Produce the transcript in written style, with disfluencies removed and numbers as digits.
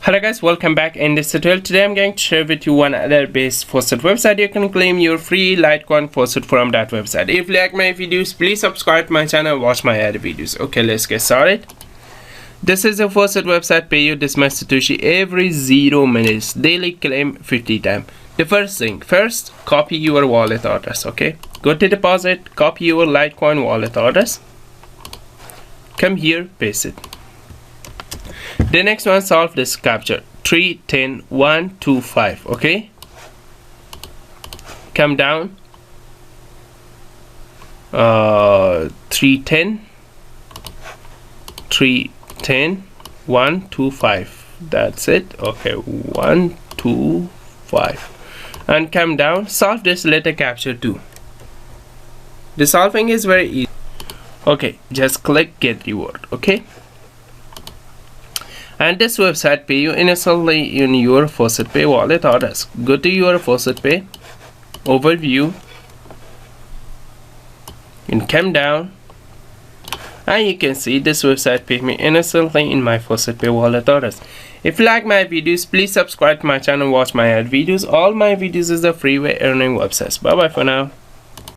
Hello guys, welcome back. In this tutorial today I'm going to share with you one other best faucet website. You can claim your free Litecoin faucet from that website. If you like my videos, please subscribe to my channel, watch my other videos. Okay, let's get started. This is a faucet website, pay you this much Satoshi every 0 minutes, daily claim 50 times. The first thing, copy your wallet address. Okay, go to deposit, copy your Litecoin wallet address, come here, paste it. The next one, solve this captcha 310125. okay, come down 310125, that's it. Okay, 125, and come down, solve this letter captcha 2. The solving is very easy. Okay, just click get reward. Okay, and this website pay you instantly in your Faucetpay wallet address. Go to your Faucetpay overview and come down, and you can see this website pay me instantly in my Faucetpay wallet address. If you like my videos, please subscribe to my channel, watch my other videos. All my videos is a free way earning websites. Bye bye for now.